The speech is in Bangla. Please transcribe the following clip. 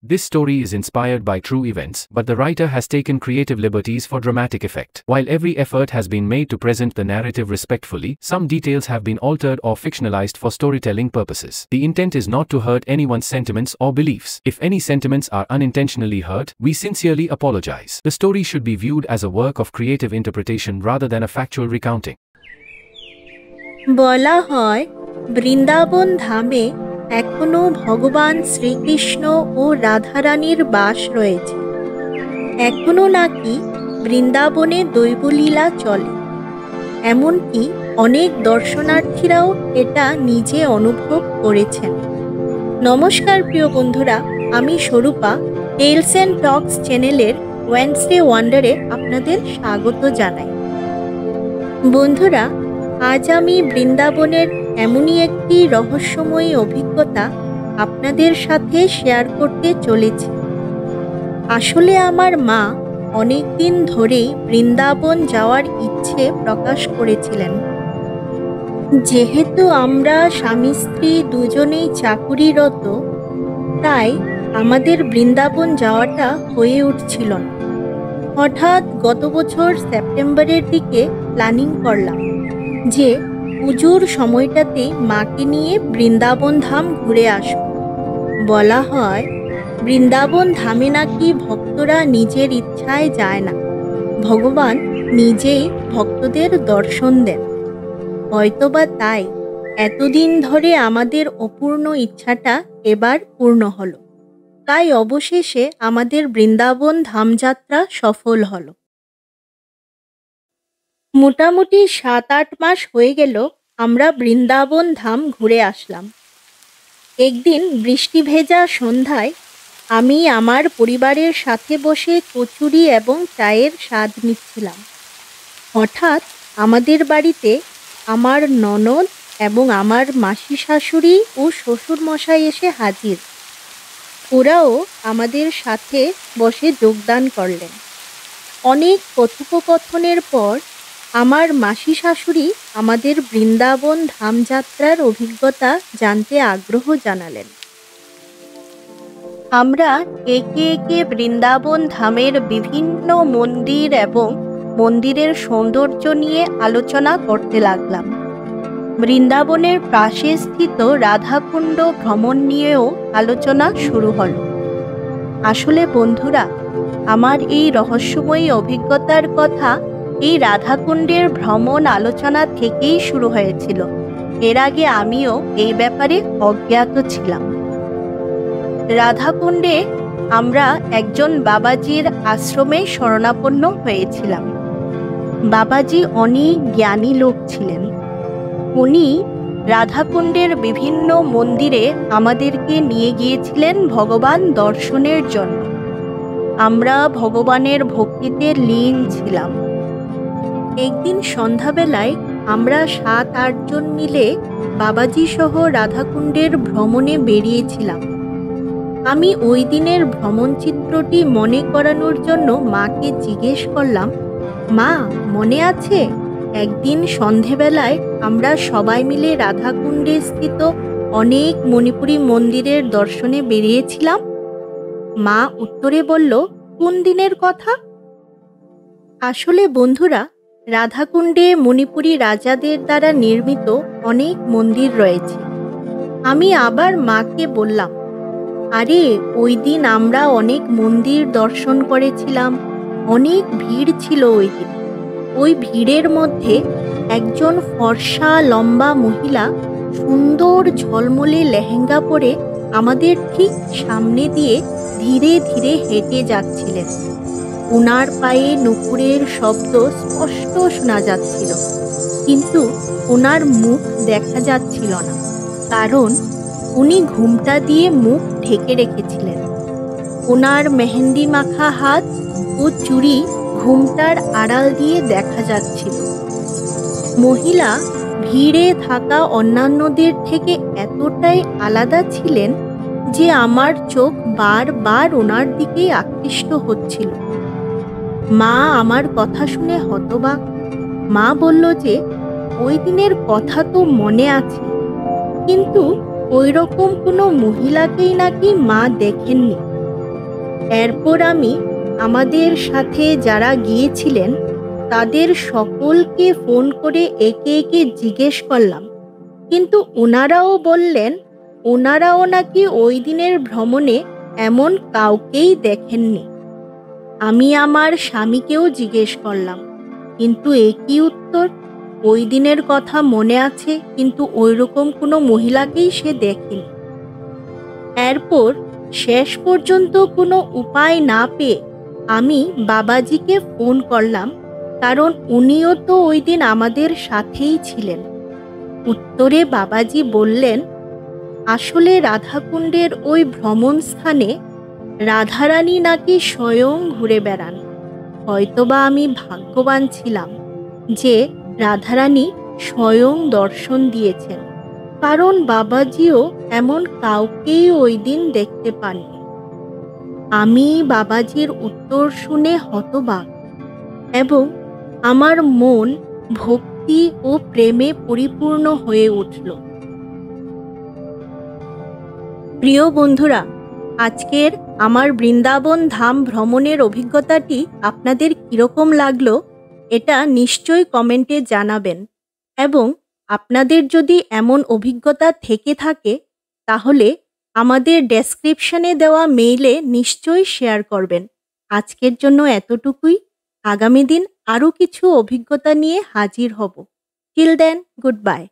This story is inspired by true events, but the writer has taken creative liberties for dramatic effect. While every effort has been made to present the narrative respectfully, some details have been altered or fictionalized for storytelling purposes. The intent is not to hurt anyone's sentiments or beliefs. If any sentiments are unintentionally hurt, we sincerely apologize. The story should be viewed as a work of creative interpretation rather than a factual recounting. বলা হয় বৃন্দাবন ধামে এখনো ভগবান শ্রীকৃষ্ণ ও রাধারানীর বাস রয়েছে। এখনো নাকি বৃন্দাবনে দৈবলীলা চলে, এমনকি অনেক দর্শনার্থীরাও এটা নিজে অনুভব করেছেন। নমস্কার প্রিয় বন্ধুরা, আমি স্বরূপা টেলস অ্যান্ড টকস চ্যানেলের ওয়েডনেসডে ওয়ান্ডারে আপনাদের স্বাগত জানাই। বন্ধুরা, আজ আমি বৃন্দাবনের এমনই একটি রহস্যময়ী অভিজ্ঞতা আপনাদের সাথে শেয়ার করতে চলেছি। আসলে আমার মা অনেক দিন ধরেই বৃন্দাবন যাওয়ার ইচ্ছে প্রকাশ করেছিলেন। যেহেতু আমরা স্বামী স্ত্রী দুজনেই চাকুরিরত, তাই আমাদের বৃন্দাবন যাওয়াটা হয়ে উঠছিল না। হঠাৎ গত বছর সেপ্টেম্বরের দিকে প্ল্যানিং করলাম যে পুজোর সময়টাতে মাকে নিয়ে বৃন্দাবন ধাম ঘুরে আসব। বলা হয় বৃন্দাবন ধামে নাকি ভক্তরা নিজের ইচ্ছায় যায় না, ভগবান নিজেই ভক্তদের দর্শন দেন। হয়তোবা তাই এতদিন ধরে আমাদের অপূর্ণ ইচ্ছাটা এবার পূর্ণ হলো। তাই অবশেষে আমাদের বৃন্দাবন ধামযাত্রা সফল হলো। মোটামুটি 7-8 মাস হয়ে গেল আমরা বৃন্দাবন ধাম ঘুরে আসলাম। একদিন বৃষ্টি ভেজা সন্ধ্যায় আমি আমার পরিবারের সাথে বসে কচুরি এবং চায়ের স্বাদ নিচ্ছিলাম। হঠাৎ আমাদের বাড়িতে আমার ননদ এবং আমার মাসি শাশুড়ি ও শ্বশুর মশাই এসে হাজির। ওরাও আমাদের সাথে বসে যোগদান করলেন। অনেক কথোপকথনের পর আমার মাসি শাশুড়ি আমাদের বৃন্দাবন ধামযাত্রার অভিজ্ঞতা জানতে আগ্রহ জানালেন। আমরা একে একে বৃন্দাবন ধামের বিভিন্ন মন্দির এবং মন্দিরের সৌন্দর্য নিয়ে আলোচনা করতে লাগলাম। বৃন্দাবনের পাশে স্থিত রাধাকুণ্ড ভ্রমণ নিয়েও আলোচনা শুরু হলো। আসলে বন্ধুরা, আমার এই রহস্যময়ী অভিজ্ঞতার কথা এই রাধাকুণ্ডের ভ্রমণ আলোচনা থেকেই শুরু হয়েছিল। এর আগে আমিও এই ব্যাপারে অজ্ঞাত ছিলাম। রাধাকুণ্ডে আমরা একজন বাবাজির আশ্রমে শরণাপন্ন হয়েছিলাম। বাবাজি অনেক জ্ঞানী লোক ছিলেন। উনি রাধাকুণ্ডের বিভিন্ন মন্দিরে আমাদেরকে নিয়ে গিয়েছিলেন ভগবান দর্শনের জন্য। আমরা ভগবানের ভক্তিতে লীন ছিলাম। একদিন সন্ধ্যাবেলায় আমরা 7-8 জন মিলে বাবাজি সহ রাধাকুণ্ডের ভ্রমণে বেরিয়েছিলাম। আমি ওই দিনের ভ্রমণ চিত্রটি মনে করানোর জন্য মাকে জিজ্ঞেস করলাম, মা মনে আছে একদিন সন্ধেবেলায় আমরা সবাই মিলে রাধাকুণ্ডে স্থিত অনেক মণিপুরী মন্দিরের দর্শনে বেরিয়েছিলাম? মা উত্তরে বলল, কোন দিনের কথা? আসলে বন্ধুরা, রাধাকুণ্ডে মণিপুরী রাজাদের দ্বারা নির্মিত অনেক মন্দির রয়েছে। আমি আবার মাকে বললাম, আরে ওই দিন আমরা অনেক মন্দির দর্শন করেছিলাম, অনেক ভিড় ছিল ওই দিন। ওই ভিড়ের মধ্যে একজন ফর্সা লম্বা মহিলা সুন্দর ঝলমলে লেহেঙ্গা পরে আমাদের ঠিক সামনে দিয়ে ধীরে ধীরে হেঁটে যাচ্ছিলেন। ওনার পায়ে নুপুরের শব্দ স্পষ্ট শোনা যাচ্ছিল, কিন্তু ওনার মুখ দেখা যাচ্ছিল না, কারণ উনি ঘুমটা দিয়ে মুখ ঢেকে রেখেছিলেন। ওনার মেহেন্দি মাখা হাত ও চুড়ি ঘুমটার আড়াল দিয়ে দেখা যাচ্ছিল। মহিলা ভিড়ে থাকা অন্যান্যদের থেকে এতটাই আলাদা ছিলেন যে আমার চোখ বারবার ওনার দিকেই আকৃষ্ট হচ্ছিল। মা আমার কথা শুনে হতবাক। মা বলল যে ওই দিনের কথা তো মনে আছে, কিন্তু ওই রকম কোনো মহিলাকেই নাকি মা দেখেননি। এরপর আমি আমাদের সাথে যারা গিয়েছিলেন তাদের সকলকে ফোন করে একে একে জিজ্ঞেস করলাম, কিন্তু ওনারাও বললেন ওনারাও নাকি ওই দিনের ভ্রমণে এমন কাউকেই দেখেননি। আমি আমার স্বামীকেও জিজ্ঞেস করলাম, কিন্তু একই উত্তর। ওই দিনের কথা মনে আছে, কিন্তু ওইরকম কোনো মহিলাকেই সে দেখেনি। এরপর শেষ পর্যন্ত কোনো উপায় না পেয়ে আমি বাবাজিকে ফোন করলাম, কারণ উনিও তো ওই দিন আমাদের সাথেই ছিলেন। উত্তরে বাবাজি বললেন, আসলে রাধাকুণ্ডের ওই ভ্রমণ স্থানে রাধারানী নাকি স্বয়ং ঘুরে বেড়ান। হয়তোবা আমি ভাগ্যবান ছিলাম যে রাধারানী স্বয়ং দর্শন দিয়েছেন, কারণ বাবাজিও এমন কাউকেই ওই দিন দেখতে পাননি। আমি বাবাজির উত্তর শুনে হতবাক এবং আমার মন ভক্তি ও প্রেমে পরিপূর্ণ হয়ে উঠল। প্রিয় বন্ধুরা, আজকের আমার বৃন্দাবন ধাম ভ্রমণের অভিজ্ঞতাটি আপনাদের কীরকম লাগলো এটা নিশ্চয়ই কমেন্টে জানাবেন, এবং আপনাদের যদি এমন অভিজ্ঞতা থেকে থাকে তাহলে আমাদের ডেসক্রিপশনে দেওয়া মেইলে নিশ্চয়ই শেয়ার করবেন। আজকের জন্য এতটুকুই। আগামী দিন আরও কিছু অভিজ্ঞতা নিয়ে হাজির হব। Till then, good by.